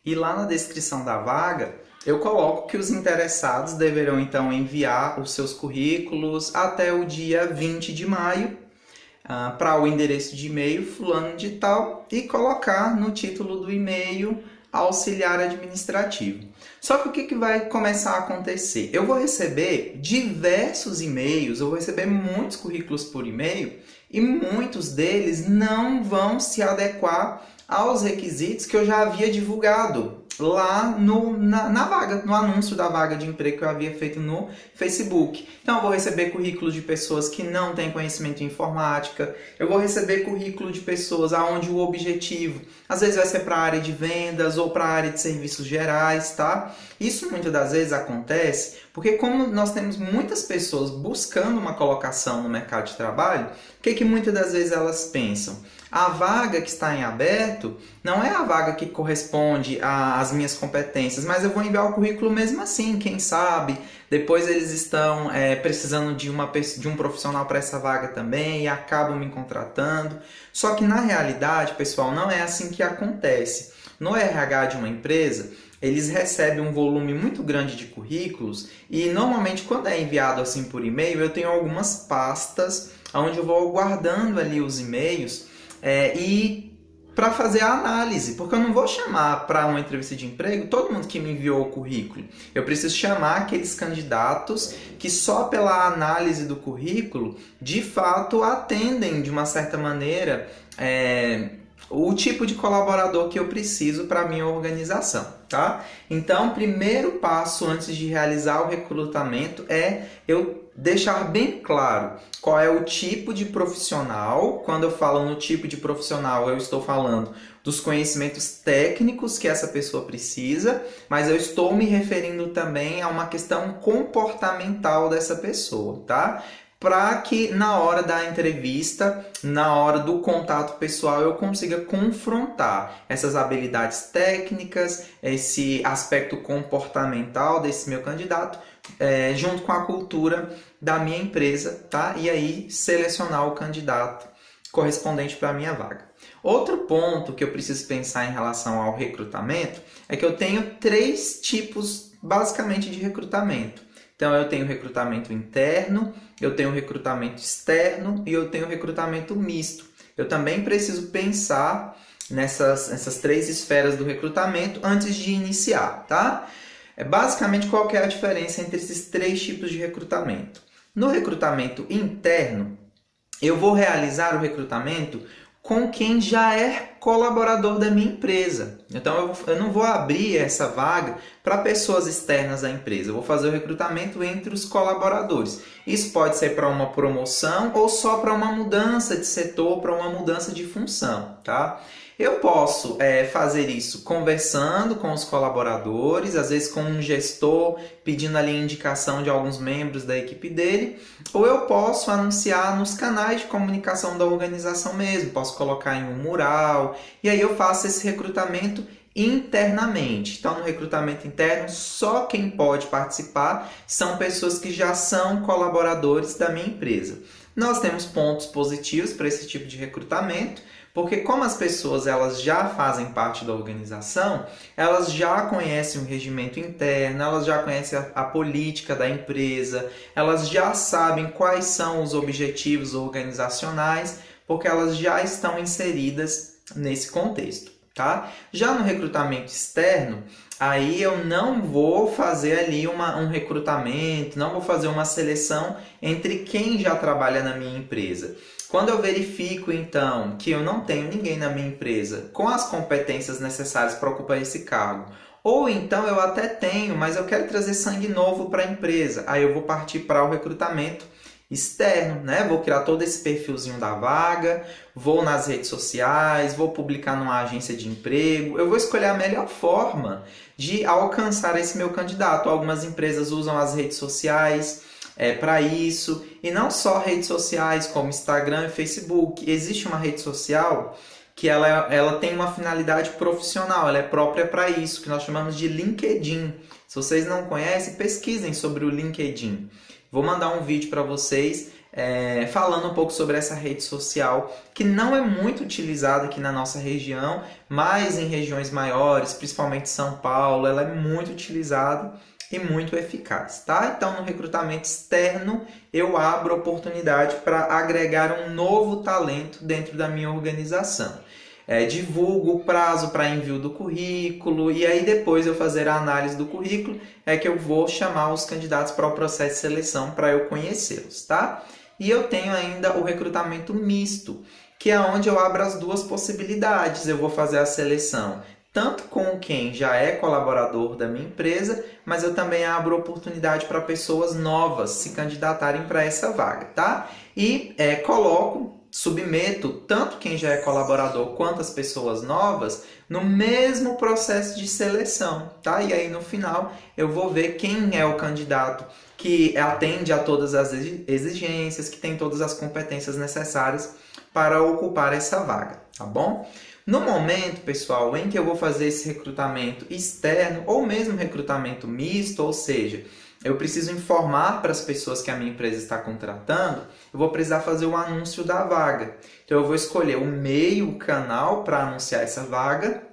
E lá na descrição da vaga, eu coloco que os interessados deverão então enviar os seus currículos até o dia 20 de maio para o endereço de e-mail fulano de tal e colocar no título do e-mail auxiliar administrativo. Só que o que vai começar a acontecer? Eu vou receber diversos e-mails, eu vou receber muitos currículos por e-mail e muitos deles não vão se adequar aos requisitos que eu já havia divulgado lá na vaga, no anúncio da vaga de emprego que eu havia feito no Facebook. Então eu vou receber currículo de pessoas que não têm conhecimento em informática, eu vou receber currículo de pessoas onde o objetivo às vezes vai ser para a área de vendas ou para a área de serviços gerais, tá? Isso muitas das vezes acontece porque como nós temos muitas pessoas buscando uma colocação no mercado de trabalho, o que muitas das vezes elas pensam? A vaga que está em aberto não é a vaga que corresponde às minhas competências, mas eu vou enviar o currículo mesmo assim, quem sabe. Depois eles estão precisando de um profissional para essa vaga também e acabam me contratando. Só que na realidade, pessoal, não é assim que acontece. No RH de uma empresa, eles recebem um volume muito grande de currículos e normalmente quando é enviado assim por e-mail, eu tenho algumas pastas onde eu vou guardando ali os e-mails e para fazer a análise, porque eu não vou chamar para uma entrevista de emprego todo mundo que me enviou o currículo. Eu preciso chamar aqueles candidatos que só pela análise do currículo, de fato, atendem de uma certa maneira o tipo de colaborador que eu preciso para a minha organização, tá? Então, o primeiro passo antes de realizar o recrutamento é eu deixar bem claro qual é o tipo de profissional. Quando eu falo no tipo de profissional, eu estou falando dos conhecimentos técnicos que essa pessoa precisa, mas eu estou me referindo também a uma questão comportamental dessa pessoa, tá? Para que na hora da entrevista, na hora do contato pessoal, eu consiga confrontar essas habilidades técnicas, esse aspecto comportamental desse meu candidato, junto com a cultura da minha empresa, tá? E aí selecionar o candidato correspondente para a minha vaga. Outro ponto que eu preciso pensar em relação ao recrutamento é que eu tenho 3 tipos basicamente de recrutamento. Então, eu tenho recrutamento interno, eu tenho recrutamento externo e eu tenho recrutamento misto. Eu também preciso pensar nessas 3 esferas do recrutamento antes de iniciar, tá? Basicamente, qual que é a diferença entre esses 3 tipos de recrutamento? No recrutamento interno, eu vou realizar o recrutamento com quem já é colaborador da minha empresa. Então, eu não vou abrir essa vaga para pessoas externas à empresa. Eu vou fazer o recrutamento entre os colaboradores. Isso pode ser para uma promoção ou só para uma mudança de setor, para uma mudança de função, tá? Eu posso fazer isso conversando com os colaboradores, às vezes com um gestor, pedindo ali a indicação de alguns membros da equipe dele, ou eu posso anunciar nos canais de comunicação da organização mesmo, posso colocar em um mural, e aí eu faço esse recrutamento internamente. Então, no recrutamento interno, só quem pode participar são pessoas que já são colaboradores da minha empresa. Nós temos pontos positivos para esse tipo de recrutamento, porque como as pessoas elas já fazem parte da organização, elas já conhecem o regimento interno, elas já conhecem a política da empresa, elas já sabem quais são os objetivos organizacionais, porque elas já estão inseridas nesse contexto, tá? Já no recrutamento externo, aí eu não vou fazer ali um recrutamento, não vou fazer uma seleção entre quem já trabalha na minha empresa. Quando eu verifico, então, que eu não tenho ninguém na minha empresa com as competências necessárias para ocupar esse cargo, ou então eu até tenho, mas eu quero trazer sangue novo para a empresa, aí eu vou partir para o recrutamento externo, né? Vou criar todo esse perfilzinho da vaga, vou nas redes sociais, vou publicar numa agência de emprego, eu vou escolher a melhor forma de alcançar esse meu candidato. Algumas empresas usam as redes sociais para isso, e não só redes sociais como Instagram e Facebook. Existe uma rede social que ela tem uma finalidade profissional, ela é própria para isso, que nós chamamos de LinkedIn. Se vocês não conhecem, pesquisem sobre o LinkedIn. Vou mandar um vídeo para vocês falando um pouco sobre essa rede social, que não é muito utilizada aqui na nossa região, mas em regiões maiores, principalmente São Paulo, ela é muito utilizada e muito eficaz, tá? Então, no recrutamento externo, eu abro oportunidade para agregar um novo talento dentro da minha organização. Divulgo o prazo para envio do currículo e aí depois eu fazer a análise do currículo é que eu vou chamar os candidatos para o processo de seleção para eu conhecê-los, tá? E eu tenho ainda o recrutamento misto, que é onde eu abro as duas possibilidades. Eu vou fazer a seleção tanto com quem já é colaborador da minha empresa, mas eu também abro oportunidade para pessoas novas se candidatarem para essa vaga, tá? E submeto tanto quem já é colaborador quanto as pessoas novas no mesmo processo de seleção, tá? E aí no final eu vou ver quem é o candidato que atende a todas as exigências, que tem todas as competências necessárias para ocupar essa vaga, tá bom? No momento, pessoal, em que eu vou fazer esse recrutamento externo ou mesmo recrutamento misto, ou seja, eu preciso informar para as pessoas que a minha empresa está contratando, eu vou precisar fazer o anúncio da vaga. Então, eu vou escolher o meio, o canal para anunciar essa vaga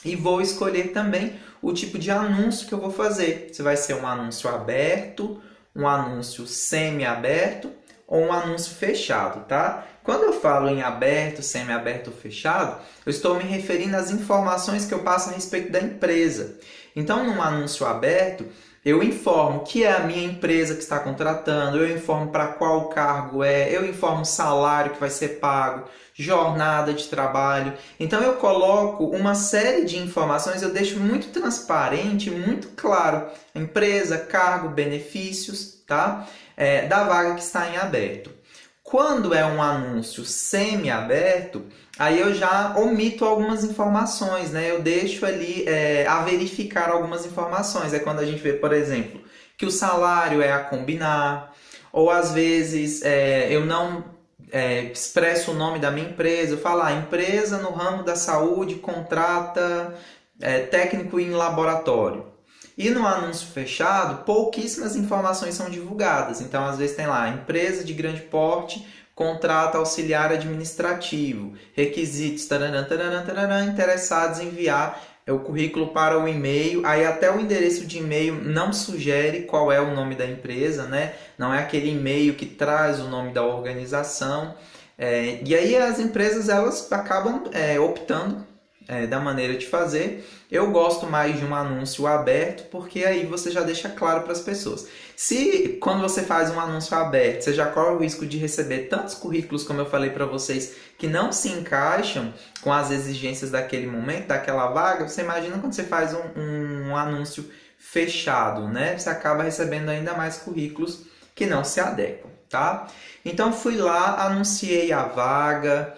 e vou escolher também o tipo de anúncio que eu vou fazer. Se vai ser um anúncio aberto, um anúncio semi-aberto ou um anúncio fechado, tá? Quando eu falo em aberto, semi-aberto ou fechado, eu estou me referindo às informações que eu passo a respeito da empresa. Então, num anúncio aberto, eu informo que é a minha empresa que está contratando, eu informo para qual cargo eu informo o salário que vai ser pago, jornada de trabalho. Então, eu coloco uma série de informações, eu deixo muito transparente, muito claro, a empresa, cargo, benefícios, tá? Da vaga que está em aberto. Quando é um anúncio semi-aberto, aí eu já omito algumas informações, né? Eu deixo ali a verificar algumas informações. É quando a gente vê, por exemplo, que o salário é a combinar, ou às vezes eu não expresso o nome da minha empresa, eu falo, empresa no ramo da saúde contrata técnico em laboratório. E no anúncio fechado, pouquíssimas informações são divulgadas. Então, às vezes tem lá, empresa de grande porte contrata auxiliar administrativo, requisitos, taranã, taranã, taranã, interessados em enviar o currículo para o e-mail. Aí até o endereço de e-mail não sugere qual é o nome da empresa, né? Não é aquele e-mail que traz o nome da organização. E aí as empresas elas acabam optando da maneira de fazer. Eu gosto mais de um anúncio aberto, porque aí você já deixa claro para as pessoas. Se quando você faz um anúncio aberto, você já corre o risco de receber tantos currículos, como eu falei para vocês, que não se encaixam com as exigências daquele momento, daquela vaga, você imagina quando você faz um anúncio fechado, né? Você acaba recebendo ainda mais currículos que não se adequam, tá? Então fui lá, anunciei a vaga,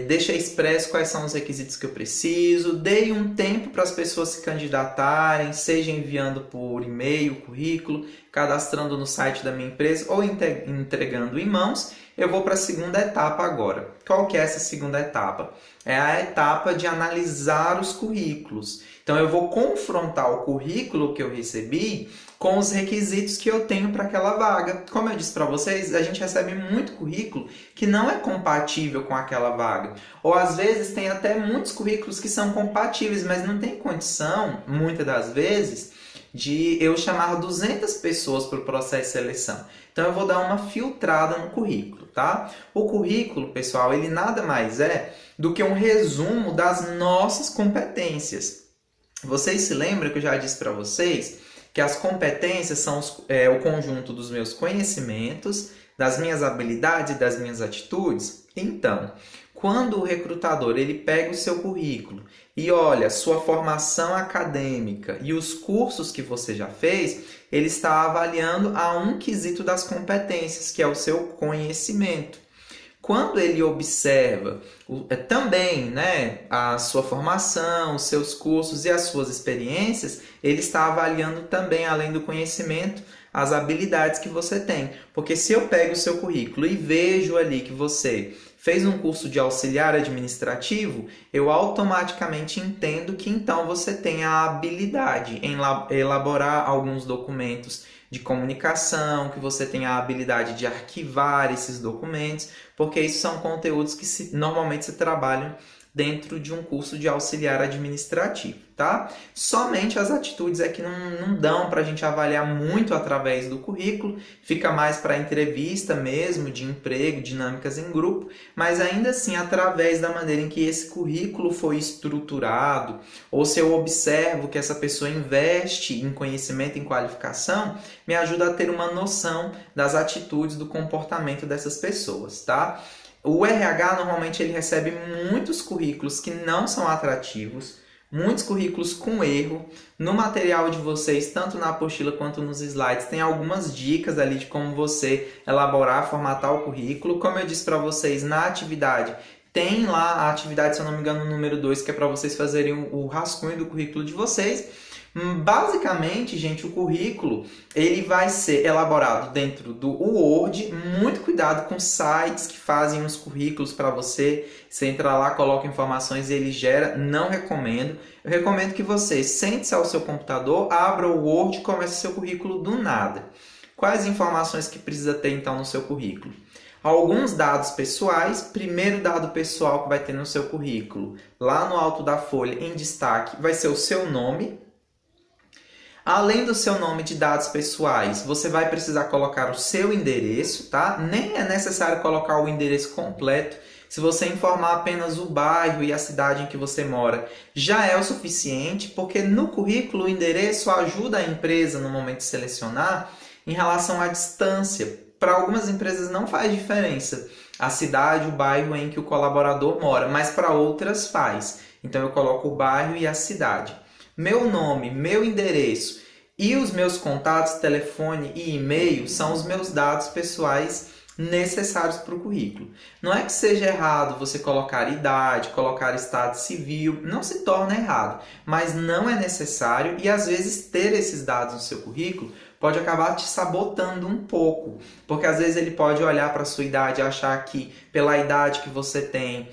deixei expresso quais são os requisitos que eu preciso, dei um tempo para as pessoas se candidatarem, seja enviando por e-mail o currículo, cadastrando no site da minha empresa ou entregando em mãos. Eu vou para a segunda etapa agora. Qual que é essa segunda etapa? É a etapa de analisar os currículos. Então eu vou confrontar o currículo que eu recebi com os requisitos que eu tenho para aquela vaga. Como eu disse para vocês, a gente recebe muito currículo que não é compatível com aquela vaga. Ou às vezes tem até muitos currículos que são compatíveis, mas não tem condição, muitas das vezes, de eu chamar 200 pessoas para o processo de seleção. Então eu vou dar uma filtrada no currículo, tá? O currículo, pessoal, ele nada mais é do que um resumo das nossas competências. Vocês se lembram que eu já disse para vocês que as competências são o conjunto dos meus conhecimentos, das minhas habilidades e das minhas atitudes? Então, quando o recrutador ele pega o seu currículo e olha sua formação acadêmica e os cursos que você já fez, ele está avaliando a um quesito das competências, que é o seu conhecimento. Quando ele observa também, né, a sua formação, os seus cursos e as suas experiências, ele está avaliando também, além do conhecimento, as habilidades que você tem. Porque se eu pego o seu currículo e vejo ali que você fez um curso de auxiliar administrativo, eu automaticamente entendo que então você tem a habilidade em elaborar alguns documentos de comunicação, que você tenha a habilidade de arquivar esses documentos, porque isso são conteúdos que normalmente se trabalham dentro de um curso de auxiliar administrativo, tá? Somente as atitudes é que não dão para a gente avaliar muito através do currículo, fica mais para entrevista mesmo, de emprego, dinâmicas em grupo, mas ainda assim, através da maneira em que esse currículo foi estruturado, ou se eu observo que essa pessoa investe em conhecimento, em qualificação, me ajuda a ter uma noção das atitudes, do comportamento dessas pessoas, tá? O RH normalmente ele recebe muitos currículos que não são atrativos, muitos currículos com erro. No material de vocês, tanto na apostila quanto nos slides, tem algumas dicas ali de como você elaborar, formatar o currículo. Como eu disse para vocês, na atividade, tem lá a atividade, se eu não me engano, número 2, que é para vocês fazerem o rascunho do currículo de vocês. Basicamente, gente, o currículo ele vai ser elaborado dentro do Word. Muito cuidado com sites que fazem os currículos para você. Você entra lá, coloca informações e ele gera. Não recomendo. Eu recomendo que você sente-se ao seu computador, abra o Word e comece seu currículo do nada. Quais informações que precisa ter então no seu currículo? Alguns dados pessoais. Primeiro dado pessoal que vai ter no seu currículo, lá no alto da folha, em destaque, vai ser o seu nome. Além do seu nome de dados pessoais, você vai precisar colocar o seu endereço, tá? Nem é necessário colocar o endereço completo. Se você informar apenas o bairro e a cidade em que você mora, já é o suficiente, porque no currículo o endereço ajuda a empresa no momento de selecionar em relação à distância. Para algumas empresas não faz diferença a cidade, o bairro em que o colaborador mora, mas para outras faz. Então eu coloco o bairro e a cidade. Meu nome, meu endereço e os meus contatos, telefone e e-mail são os meus dados pessoais necessários para o currículo. Não é que seja errado você colocar idade, colocar estado civil, não se torna errado, mas não é necessário e às vezes ter esses dados no seu currículo pode acabar te sabotando um pouco, porque às vezes ele pode olhar para a sua idade e achar que pela idade que você tem,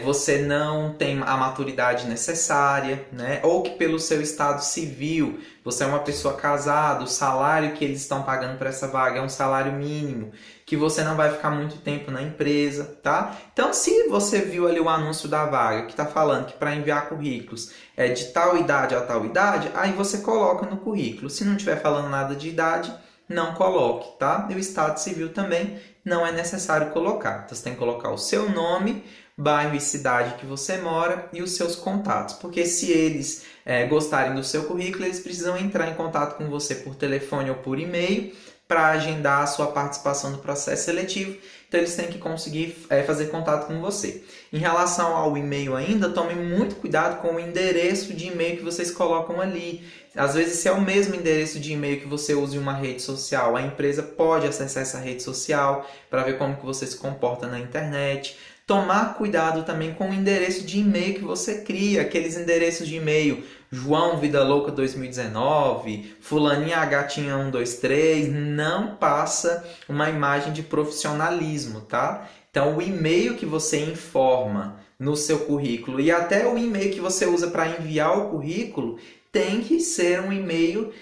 você não tem a maturidade necessária, né? Ou que pelo seu estado civil, você é uma pessoa casada, o salário que eles estão pagando para essa vaga é um salário mínimo, que você não vai ficar muito tempo na empresa, tá? Então, se você viu ali o anúncio da vaga que está falando que para enviar currículos é de tal idade a tal idade, aí você coloca no currículo. Se não estiver falando nada de idade, não coloque, tá? E o estado civil também não é necessário colocar. Então, você tem que colocar o seu nome, bairro e cidade que você mora e os seus contatos. Porque se eles gostarem do seu currículo, eles precisam entrar em contato com você por telefone ou por e-mail para agendar a sua participação no processo seletivo. Então, eles têm que conseguir fazer contato com você. Em relação ao e-mail ainda, tomem muito cuidado com o endereço de e-mail que vocês colocam ali. Às vezes, se é o mesmo endereço de e-mail que você usa em uma rede social, a empresa pode acessar essa rede social para ver como que você se comporta na internet. Tomar cuidado também com o endereço de e-mail que você cria, aqueles endereços de e-mail João Vida Louca 2019, Fulaninha Gatinha 123, não passa uma imagem de profissionalismo, tá? Então, o e-mail que você informa no seu currículo e até o e-mail que você usa para enviar o currículo tem que ser um e-mail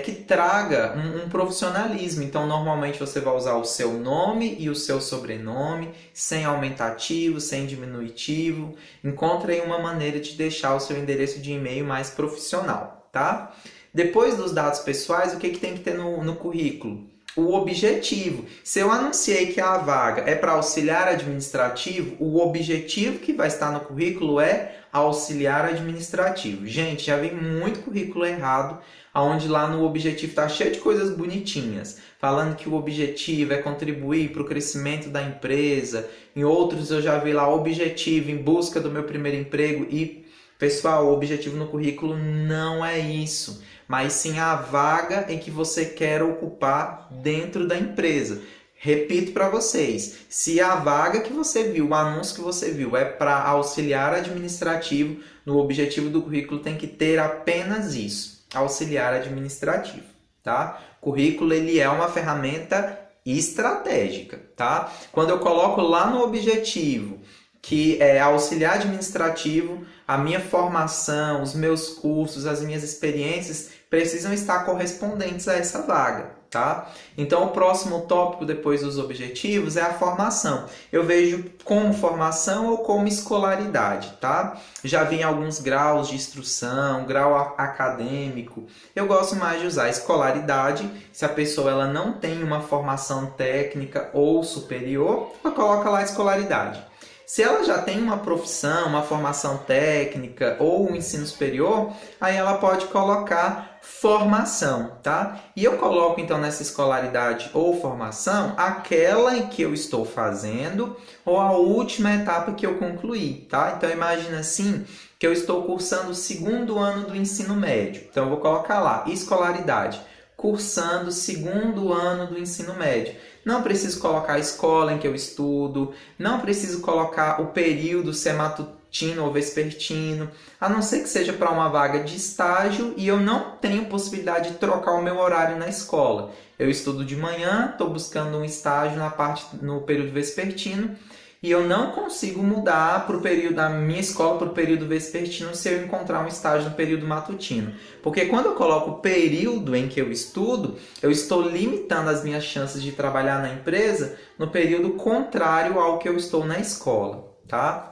que traga um profissionalismo. Então, normalmente você vai usar o seu nome e o seu sobrenome, sem aumentativo, sem diminutivo. Encontre aí uma maneira de deixar o seu endereço de e-mail mais profissional, tá? Depois dos dados pessoais, o que tem que ter no currículo? O objetivo. Se eu anunciei que a vaga é para auxiliar administrativo, o objetivo que vai estar no currículo é auxiliar administrativo. Gente, já vi muito currículo errado, onde lá no objetivo está cheio de coisas bonitinhas, falando que o objetivo é contribuir para o crescimento da empresa. Em outros eu já vi lá objetivo em busca do meu primeiro emprego e, pessoal, o objetivo no currículo não é isso, mas sim a vaga em que você quer ocupar dentro da empresa. Repito para vocês, se a vaga que você viu, o anúncio que você viu é para auxiliar administrativo, no objetivo do currículo tem que ter apenas isso, auxiliar administrativo, tá? Currículo ele é uma ferramenta estratégica, tá? Quando eu coloco lá no objetivo que é auxiliar administrativo, a minha formação, os meus cursos, as minhas experiências precisam estar correspondentes a essa vaga, tá? Então, o próximo tópico depois dos objetivos é a formação. Eu vejo como formação ou como escolaridade, tá? Já vi em alguns graus de instrução, grau acadêmico. Eu gosto mais de usar escolaridade. Se a pessoa ela não tem uma formação técnica ou superior, ela coloca lá escolaridade. Se ela já tem uma profissão, uma formação técnica ou um ensino superior, aí ela pode colocar formação, tá? E eu coloco então nessa escolaridade ou formação aquela em que eu estou fazendo ou a última etapa que eu concluí, tá? Então imagina assim que eu estou cursando o 2º ano do ensino médio. Então eu vou colocar lá escolaridade, cursando o 2º ano do ensino médio. Não preciso colocar a escola em que eu estudo, não preciso colocar o período, se é matutino ou vespertino, a não ser que seja para uma vaga de estágio e eu não tenho possibilidade de trocar o meu horário na escola. Eu estudo de manhã, estou buscando um estágio no período vespertino e eu não consigo mudar para o período da minha escola para o período vespertino se eu encontrar um estágio no período matutino. Porque quando eu coloco o período em que eu estudo, eu estou limitando as minhas chances de trabalhar na empresa no período contrário ao que eu estou na escola, tá?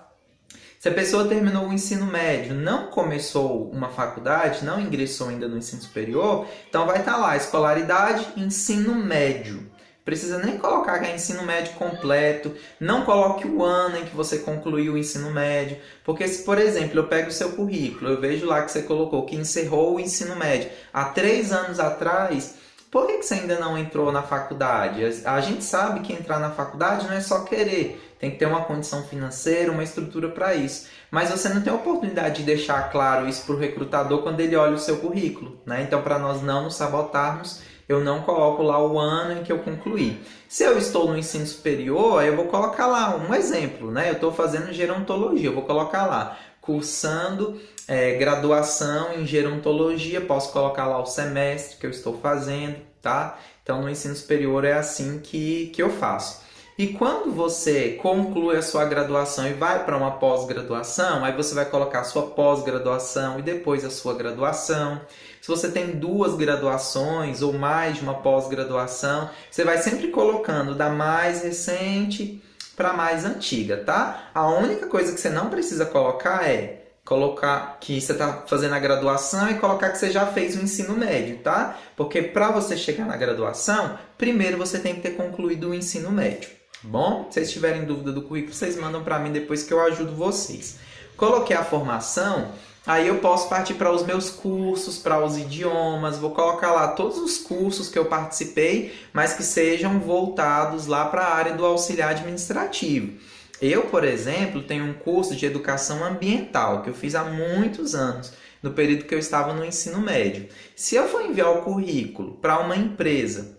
Se a pessoa terminou o ensino médio, não começou uma faculdade, não ingressou ainda no ensino superior, então vai estar lá, escolaridade, ensino médio. Precisa nem colocar que é ensino médio completo, não coloque o ano em que você concluiu o ensino médio, porque se, por exemplo, eu pego o seu currículo, eu vejo lá que você colocou que encerrou o ensino médio há 3 anos atrás, por que você ainda não entrou na faculdade? A gente sabe que entrar na faculdade não é só querer, tem que ter uma condição financeira, uma estrutura para isso. Mas você não tem a oportunidade de deixar claro isso para o recrutador quando ele olha o seu currículo, né? Então, para nós não nos sabotarmos, eu não coloco lá o ano em que eu concluí. Se eu estou no ensino superior, eu vou colocar lá um exemplo, né? Eu estou fazendo gerontologia, eu vou colocar lá, cursando graduação em gerontologia, posso colocar lá o semestre que eu estou fazendo, tá? Então, no ensino superior é assim que eu faço. E quando você conclui a sua graduação e vai para uma pós-graduação, aí você vai colocar a sua pós-graduação e depois a sua graduação. Se você tem 2 graduações ou mais de uma pós-graduação, você vai sempre colocando da mais recente para a mais antiga, tá? A única coisa que você não precisa colocar é colocar que você está fazendo a graduação e colocar que você já fez o ensino médio, tá? Porque para você chegar na graduação, primeiro você tem que ter concluído o ensino médio. Bom, se vocês tiverem dúvida do currículo, vocês mandam para mim depois que eu ajudo vocês. Coloquei a formação, aí eu posso partir para os meus cursos, para os idiomas, vou colocar lá todos os cursos que eu participei, mas que sejam voltados lá para a área do auxiliar administrativo. Eu, por exemplo, tenho um curso de educação ambiental que eu fiz há muitos anos, no período que eu estava no ensino médio. Se eu for enviar o currículo para uma empresa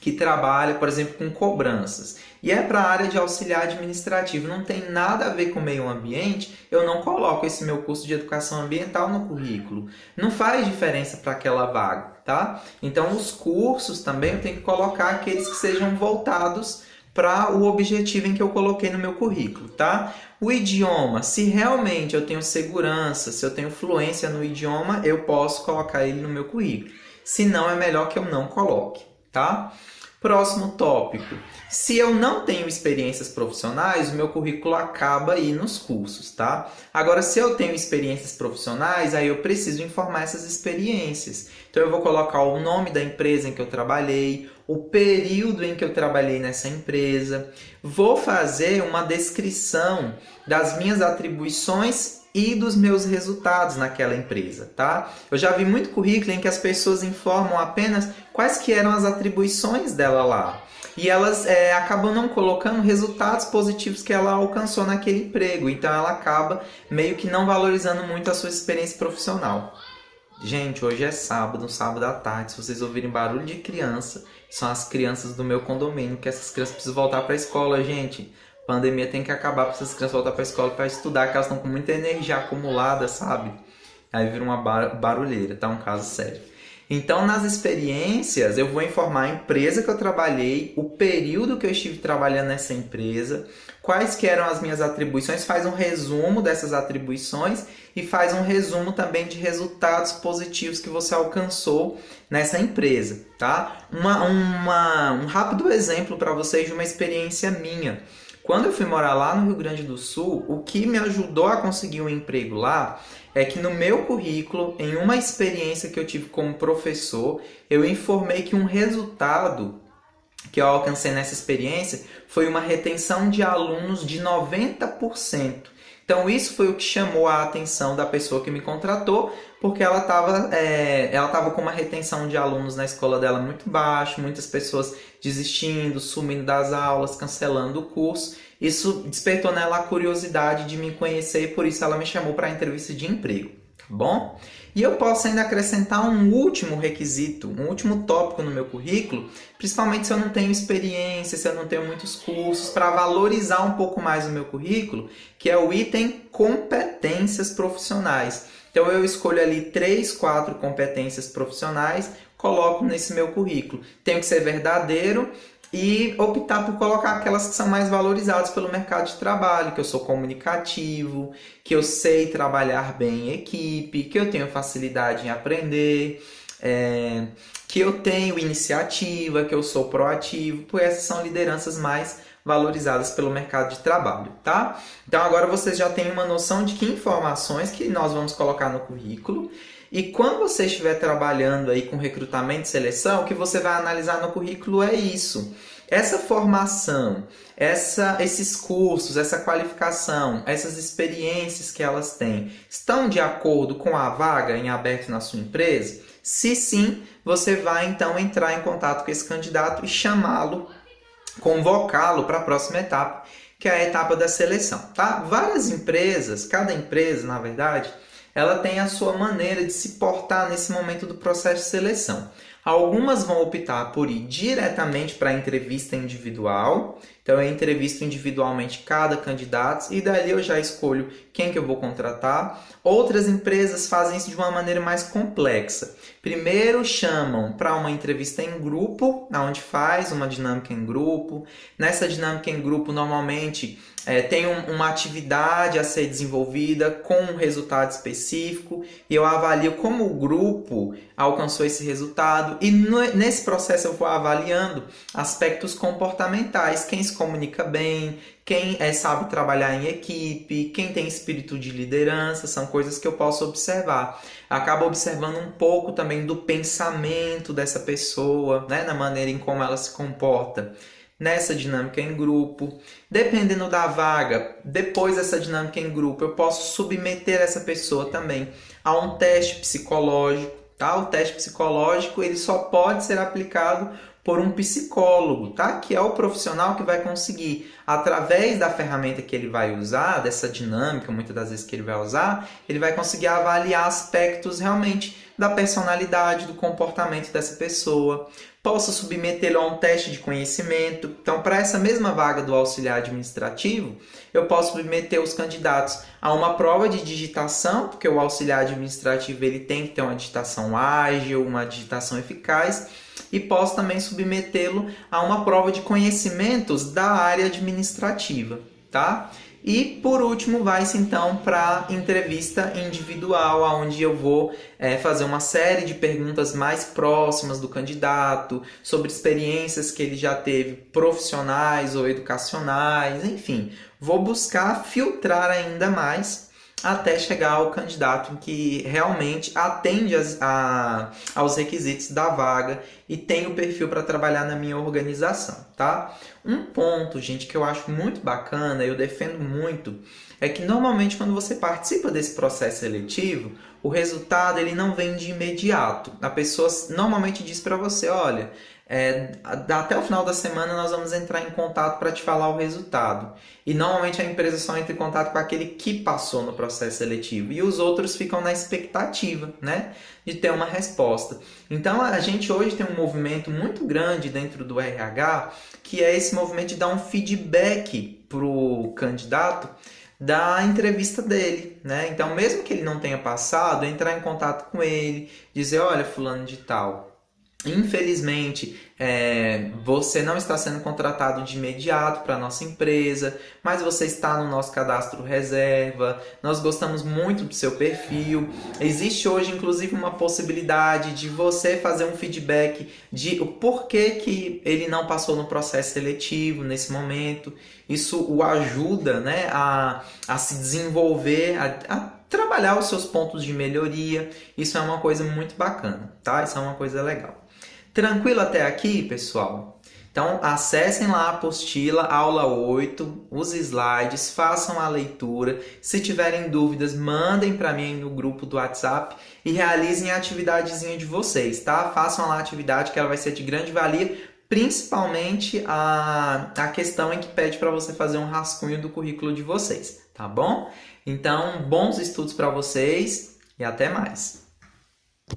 que trabalha, por exemplo, com cobranças, e é para a área de auxiliar administrativo, não tem nada a ver com o meio ambiente, eu não coloco esse meu curso de educação ambiental no currículo. Não faz diferença para aquela vaga, tá? Então, os cursos também eu tenho que colocar aqueles que sejam voltados para o objetivo em que eu coloquei no meu currículo, tá? O idioma, se realmente eu tenho segurança, se eu tenho fluência no idioma, eu posso colocar ele no meu currículo. Se não, é melhor que eu não coloque, tá? Próximo tópico. Se eu não tenho experiências profissionais, o meu currículo acaba aí nos cursos, tá? Agora, se eu tenho experiências profissionais, aí eu preciso informar essas experiências. Então, eu vou colocar o nome da empresa em que eu trabalhei, o período em que eu trabalhei nessa empresa. Vou fazer uma descrição das minhas atribuições e dos meus resultados naquela empresa, tá? Eu já vi muito currículo em que as pessoas informam apenas quais que eram as atribuições dela lá. E elas acabam não colocando resultados positivos que ela alcançou naquele emprego. Então, ela acaba meio que não valorizando muito a sua experiência profissional. Gente, hoje é sábado, um sábado à tarde. Se vocês ouvirem barulho de criança, são as crianças do meu condomínio, que essas crianças precisam voltar para a escola, gente. Pandemia tem que acabar para essas crianças voltar para a escola para estudar, que elas estão com muita energia acumulada, sabe? Aí vira uma barulheira, tá? Um caso sério. Então, nas experiências, eu vou informar a empresa que eu trabalhei, o período que eu estive trabalhando nessa empresa, quais que eram as minhas atribuições, faz um resumo dessas atribuições e faz um resumo também de resultados positivos que você alcançou nessa empresa, tá? Um rápido exemplo para vocês de uma experiência minha. Quando eu fui morar lá no Rio Grande do Sul, o que me ajudou a conseguir um emprego lá é que no meu currículo, em uma experiência que eu tive como professor, eu informei que um resultado que eu alcancei nessa experiência foi uma retenção de alunos de 90%. Então, isso foi o que chamou a atenção da pessoa que me contratou, porque ela estava com uma retenção de alunos na escola dela muito baixa, muitas pessoas desistindo, sumindo das aulas, cancelando o curso. Isso despertou nela a curiosidade de me conhecer e por isso ela me chamou para a entrevista de emprego, tá bom? E eu posso ainda acrescentar um último requisito, um último tópico no meu currículo, principalmente se eu não tenho experiência, se eu não tenho muitos cursos, para valorizar um pouco mais o meu currículo, que é o item competências profissionais. Então eu escolho ali 3, 4 competências profissionais, coloco nesse meu currículo. Tenho que ser verdadeiro e optar por colocar aquelas que são mais valorizadas pelo mercado de trabalho, que eu sou comunicativo, que eu sei trabalhar bem em equipe, que eu tenho facilidade em aprender, que eu tenho iniciativa, que eu sou proativo, porque essas são lideranças mais valorizadas pelo mercado de trabalho, tá? Então agora vocês já têm uma noção de que informações que nós vamos colocar no currículo. E quando você estiver trabalhando aí com recrutamento e seleção, o que você vai analisar no currículo é isso. Essa formação, esses cursos, essa qualificação, essas experiências que elas têm, estão de acordo com a vaga em aberto na sua empresa? Se sim, você vai então entrar em contato com esse candidato e chamá-lo, convocá-lo para a próxima etapa, que é a etapa da seleção, tá? Várias empresas, cada empresa, na verdade, ela tem a sua maneira de se portar nesse momento do processo de seleção. Algumas vão optar por ir diretamente para a entrevista individual. Então, eu entrevisto individualmente cada candidato e dali eu já escolho quem que eu vou contratar. Outras empresas fazem isso de uma maneira mais complexa. Primeiro chamam para uma entrevista em grupo, onde faz uma dinâmica em grupo. Nessa dinâmica em grupo, normalmente, tem uma atividade a ser desenvolvida com um resultado específico e eu avalio como o grupo alcançou esse resultado e nesse processo eu vou avaliando aspectos comportamentais, quem se comunica bem, quem sabe trabalhar em equipe, quem tem espírito de liderança, são coisas que eu posso observar. Acabo observando um pouco também do pensamento dessa pessoa, né, na maneira em como ela se comporta nessa dinâmica em grupo. Dependendo da vaga, depois dessa dinâmica em grupo, eu posso submeter essa pessoa também a um teste psicológico. Tá? O teste psicológico ele só pode ser aplicado por um psicólogo, tá? Que é o profissional que vai conseguir, através da ferramenta que ele vai usar, dessa dinâmica, muitas das vezes que ele vai usar, ele vai conseguir avaliar aspectos realmente da personalidade, do comportamento dessa pessoa. Posso submetê-lo a um teste de conhecimento. Então, para essa mesma vaga do auxiliar administrativo, eu posso submeter os candidatos a uma prova de digitação, porque o auxiliar administrativo ele tem que ter uma digitação ágil, uma digitação eficaz, e posso também submetê-lo a uma prova de conhecimentos da área administrativa, tá? E, por último, vai-se então para a entrevista individual, onde eu vou fazer uma série de perguntas mais próximas do candidato, sobre experiências que ele já teve, profissionais ou educacionais, enfim. Vou buscar filtrar ainda mais até chegar ao candidato que realmente atende aos requisitos da vaga e tem o perfil para trabalhar na minha organização, tá? Um ponto, gente, que eu acho muito bacana, eu defendo muito, é que normalmente quando você participa desse processo seletivo, o resultado ele não vem de imediato. A pessoa normalmente diz para você, olha, até o final da semana nós vamos entrar em contato para te falar o resultado. E normalmente a empresa só entra em contato com aquele que passou no processo seletivo. E os outros ficam na expectativa, né, de ter uma resposta. Então a gente hoje tem um movimento muito grande dentro do RH, que é esse movimento de dar um feedback para o candidato da entrevista dele, né? Então, mesmo que ele não tenha passado, entrar em contato com ele, dizer, olha, fulano de tal, infelizmente, você não está sendo contratado de imediato para a nossa empresa, mas você está no nosso cadastro reserva, nós gostamos muito do seu perfil. Existe hoje, inclusive, uma possibilidade de você fazer um feedback de o porquê que ele não passou no processo seletivo nesse momento. Isso o ajuda, né, a se desenvolver, a trabalhar os seus pontos de melhoria. Isso é uma coisa muito bacana, tá? Isso é uma coisa legal. Tranquilo até aqui, pessoal? Então, acessem lá a apostila, aula 8, os slides, façam a leitura. Se tiverem dúvidas, mandem para mim no grupo do WhatsApp e realizem a atividadezinha de vocês, tá? Façam lá a atividade que ela vai ser de grande valia, principalmente a questão em que pede para você fazer um rascunho do currículo de vocês, tá bom? Então, bons estudos para vocês e até mais!